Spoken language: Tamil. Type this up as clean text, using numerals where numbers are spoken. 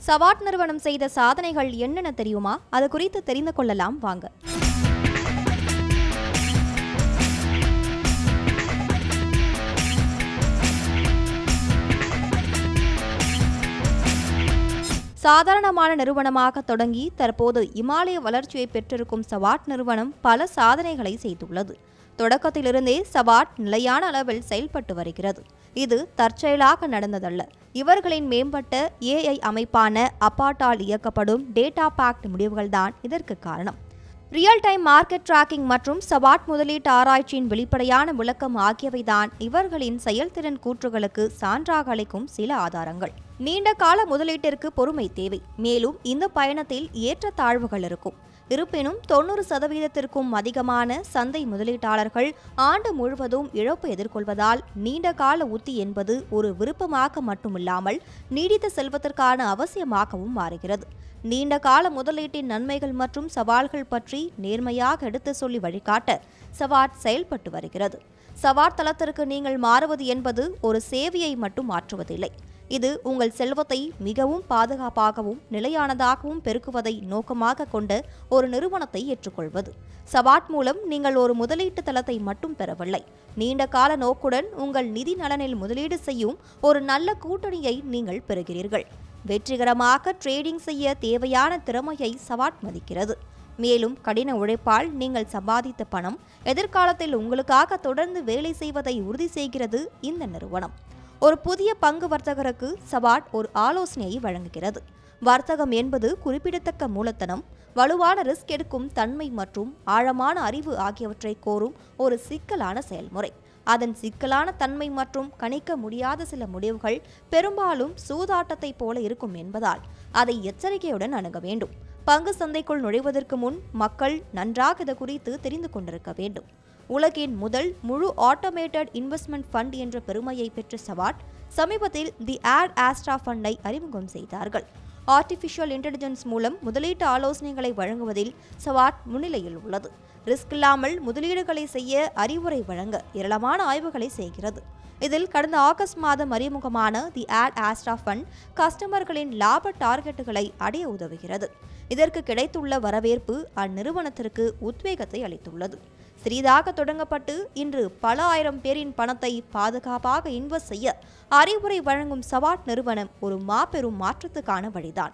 சவாட் நிறுவனம் செய்த சாதனைகள் என்னென்ன தெரியுமா? அது குறித்து தெரிந்து கொள்ளலாம் வாங்க. சாதாரணமான நிறுவனமாக தொடங்கி தற்போது இமாலய வளர்ச்சியை பெற்றிருக்கும் சவாட் நிறுவனம் பல சாதனைகளை செய்துள்ளது. தொடக்கத்திலிருந்தே சவாட் நிலையான அளவில் செயல்பட்டு வருகிறது. இது தற்செயலாக நடந்ததல்ல. இவர்களின் மேம்பட்ட AI அமைப்பான அப்பாட்டால் இயக்கப்படும் டேட்டா பேக்ட் முடிவுகள்தான் இதற்கு காரணம். ரியல் டைம் மார்க்கெட் டிராக்கிங் மற்றும் சவாட் முதலீட்டு ஆராய்ச்சியின் வெளிப்படையான விளக்கம் ஆகியவைதான் இவர்களின் செயல்திறன் கூற்றுகளுக்கு சான்றாக அளிக்கும் சில ஆதாரங்கள். நீண்ட கால முதலீட்டிற்கு பொறுமை தேவை. மேலும் இந்த பயணத்தில் ஏற்றத்தாழ்வுகள் இருக்கும். இருப்பினும் 90%த்திற்கும் அதிகமான சந்தை முதலீட்டாளர்கள் ஆண்டு முழுவதும் இழப்பு எதிர்கொள்வதால் நீண்டகால உத்தி என்பது ஒரு விருப்பமாக மட்டுமில்லாமல் நீடித்த செல்வதற்கான அவசியமாகவும் மாறுகிறது. நீண்டகால முதலீட்டின் நன்மைகள் மற்றும் சவால்கள் பற்றி நேர்மையாக எடுத்து சொல்லி வழிகாட்ட சவாட் செயல்பட்டு வருகிறது. சவாட் தளத்திற்கு நீங்கள் மாறுவது என்பது ஒரு சேவையை மட்டும் மாற்றுவதில்லை. இது உங்கள் செல்வத்தை மிகவும் பாதுகாப்பாகவும் நிலையானதாகவும் பெருக்குவதை நோக்கமாக கொண்ட ஒரு நிறுவனத்தை ஏற்றுக்கொள்வது. சவாட் மூலம் நீங்கள் ஒரு முதலீட்டு தளத்தை மட்டும் பெறவில்லை, நீண்ட கால நோக்குடன் உங்கள் நிதி நலனில் முதலீடு செய்யும் ஒரு நல்ல கூட்டணியை நீங்கள் பெறுகிறீர்கள். வெற்றிகரமாக ட்ரேடிங் செய்ய தேவையான திறமையை சவாட் மதிக்கிறது. மேலும் கடின உழைப்பால் நீங்கள் சம்பாதித்த பணம் எதிர்காலத்தில் உங்களுக்காக தொடர்ந்து வேலை செய்வதை உறுதி செய்கிறது. இந்த நிறுவனம் ஒரு புதிய பங்கு வர்த்தகருக்கு சவாட் ஒரு ஆலோசனையை வழங்குகிறது. வர்த்தகம் என்பது குறிப்பிடத்தக்க மூலதனம், வலுவான ரிஸ்க் எடுக்கும் தன்மை மற்றும் ஆழமான அறிவு ஆகியவற்றை கோரும் ஒரு சிக்கலான செயல்முறை. அதன் சிக்கலான தன்மை மற்றும் கணிக்க முடியாத சில முடிவுகள் பெரும்பாலும் சூதாட்டத்தைப் போல இருக்கும் என்பதால் அதை எச்சரிக்கையுடன் அணுக வேண்டும். பங்கு சந்தைக்குள் நுழைவதற்கு முன் மக்கள் நன்றாக இது குறித்து தெரிந்து கொண்டிருக்க வேண்டும். உலகின் முதல் முழு ஆட்டோமேட்டட் இன்வெஸ்ட்மெண்ட் ஃபண்ட் என்ற பெருமையை பெற்ற சவாட் சமீபத்தில் தி ஆட் ஆஸ்ட்ரா ஃபண்டை அறிமுகம் செய்தார்கள். ஆர்டிஃபிஷியல் இன்டெலிஜென்ஸ் மூலம் முதலீட்டு ஆலோசனைகளை வழங்குவதில் சவாட் முன்னிலையில் உள்ளது. ரிஸ்க் இல்லாமல் முதலீடுகளை செய்ய அறிவுரை வழங்க ஏராளமான ஆய்வுகளை செய்கிறது. இதில் கடந்த ஆகஸ்ட் மாதம் அறிமுகமான தி ஆட் ஆஸ்ட்ரா ஃபண்ட் கஸ்டமர்களின் லாப டார்கெட்டுகளை அடைய உதவுகிறது. இதற்கு கிடைத்துள்ள வரவேற்பு அந்நிறுவனத்திற்கு உத்வேகத்தை அளித்துள்ளது. சிறிதாக தொடங்கப்பட்டு இன்று பல ஆயிரம் பேரின் பணத்தை பாதுகாப்பாக இன்வெஸ்ட் செய்ய அறிவுரை வழங்கும் சவாட் நிறுவனம் ஒரு மாபெரும் மாற்றத்துக்கான வழிதான்.